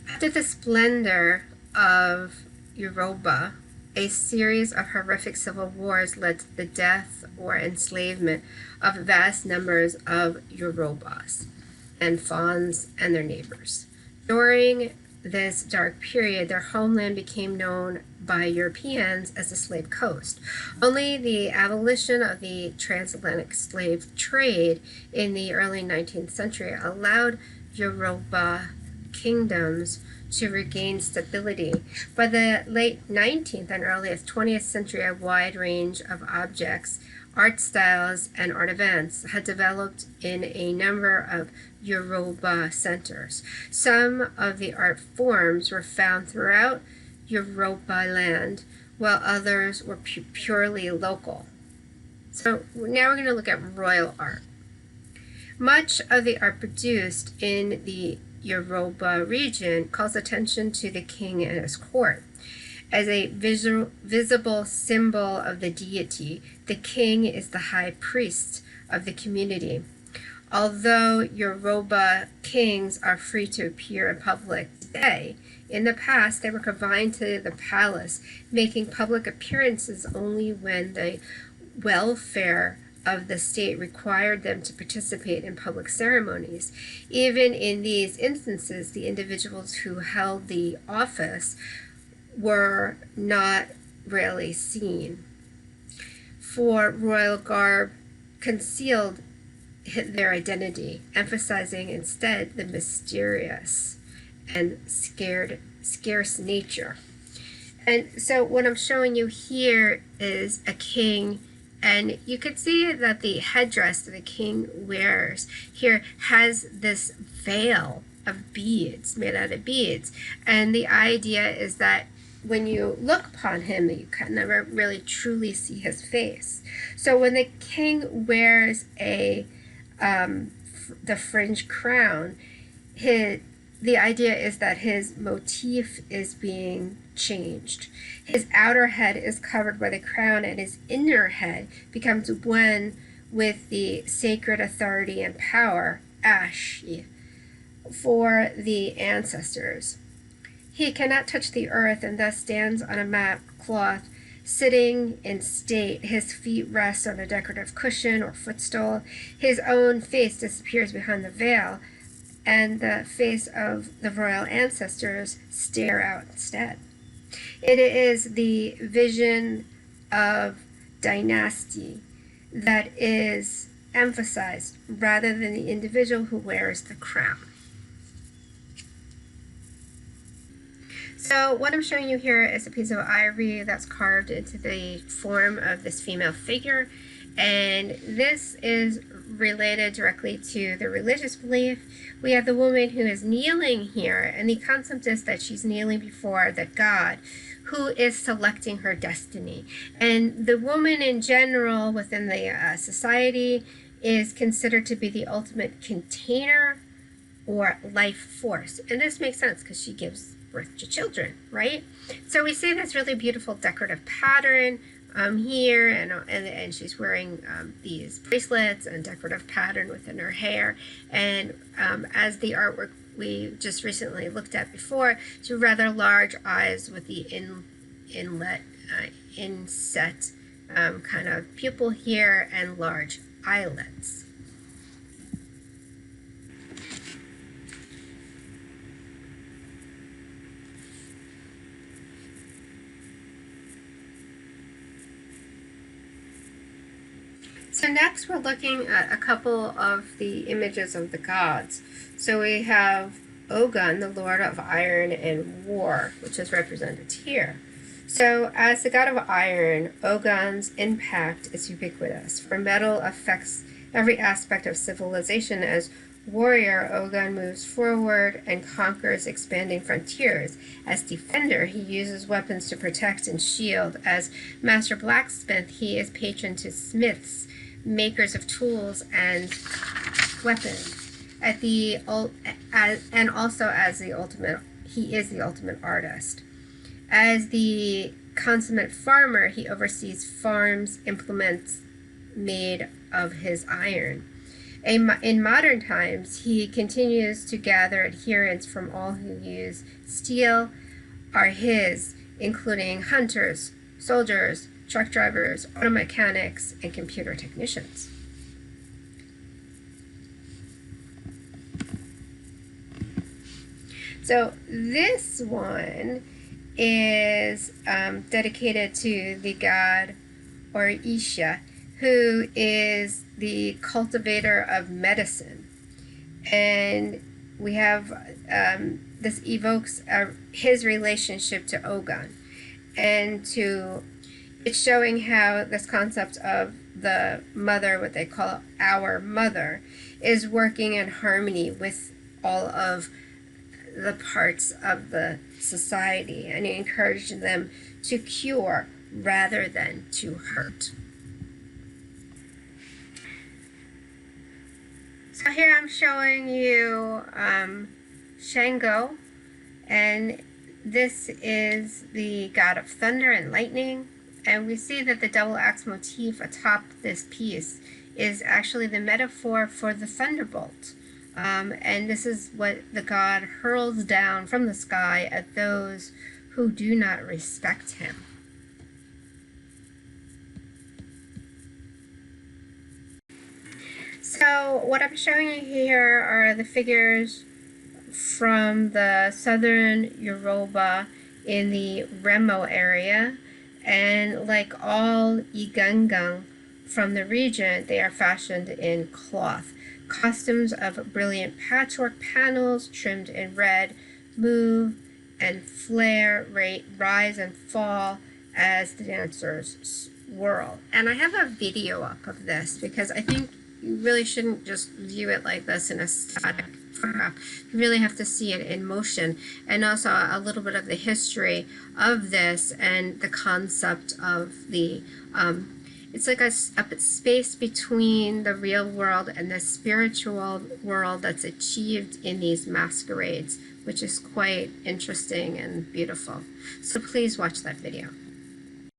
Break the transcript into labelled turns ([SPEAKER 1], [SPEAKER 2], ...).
[SPEAKER 1] After the splendor of Yoruba, a series of horrific civil wars led to the death or enslavement of vast numbers of Yorubas and Fons and their neighbors. During this dark period, their homeland became known by Europeans as the Slave Coast. Only the abolition of the transatlantic slave trade in the early 19th century allowed Yoruba kingdoms to regain stability. By the late 19th and early 20th century, a wide range of objects, art styles, and art events had developed in a number of Yoruba centers. Some of the art forms were found throughout Yoruba land, while others were purely local. So now we're going to look at royal art. Much of the art produced in the Yoruba region calls attention to the king and his court. As a visible symbol of the deity, the king is the high priest of the community. Although Yoruba kings are free to appear in public today, in the past they were confined to the palace, making public appearances only when the welfare of the state required them to participate in public ceremonies. Even in these instances, the individuals who held the office were not really seen, for royal garb concealed their identity, emphasizing instead the mysterious and scarce nature. And so what I'm showing you here is a king, and you can see that the headdress that the king wears here has this veil of beads, made out of beads. And the idea is that when you look upon him, you can never really truly see his face. So when the king wears the fringe crown, the idea is that his motif is being changed. His outer head is covered by the crown, and his inner head becomes one with the sacred authority and power, Ash, for the ancestors. He cannot touch the earth and thus stands on a mat cloth, sitting in state. His feet rest on a decorative cushion or footstool. His own face disappears behind the veil, and the face of the royal ancestors stare out instead. It is the vision of dynasty that is emphasized rather than the individual who wears the crown. So what I'm showing you here is a piece of ivory that's carved into the form of this female figure, and this is related directly to the religious belief. We have the woman who is kneeling here, and the concept is that she's kneeling before the God who is selecting her destiny. And the woman in general within the society is considered to be the ultimate container or life force. And this makes sense because she gives birth to children, right? So we see this really beautiful decorative pattern here, and she's wearing these bracelets and decorative pattern within her hair. And as the artwork we just recently looked at before, she has rather large eyes with the inset kind of pupil here and large eyelids. So next we're looking at a couple of the images of the gods. So we have Ogun, the lord of iron and war, which is represented here. So as the god of iron, Ogun's impact is ubiquitous, for metal affects every aspect of civilization. As warrior, Ogun moves forward and conquers, expanding frontiers. As defender, he uses weapons to protect and shield. As master blacksmith, he is patron to smiths, makers of tools and weapons. He is the ultimate artist. As the consummate farmer, he oversees farms, implements made of his iron. In modern times, he continues to gather adherents from all who use steel are his, including hunters, soldiers, truck drivers, auto mechanics, and computer technicians. So this one is dedicated to the god Orisha, who is the cultivator of medicine. And we have, this evokes his relationship to Ogun. And it's showing how this concept of the mother, what they call our mother, is working in harmony with all of the parts of the society, and encourage them to cure rather than to hurt. So here I'm showing you Shango, and this is the god of thunder and lightning, and we see that the double axe motif atop this piece is actually the metaphor for the thunderbolt. And this is what the god hurls down from the sky at those who do not respect him. So what I'm showing you here are the figures from the southern Yoruba in the Remo area, and like all igangan from the region, they are fashioned in cloth. Costumes of brilliant patchwork panels trimmed in red move and flare, rise and fall as the dancers swirl. And I have a video up of this because I think you really shouldn't just view it like this in a static photograph. You really have to see it in motion, and also a little bit of the history of this and the concept of the it's like a space between the real world and the spiritual world that's achieved in these masquerades, which is quite interesting and beautiful. So please watch that video.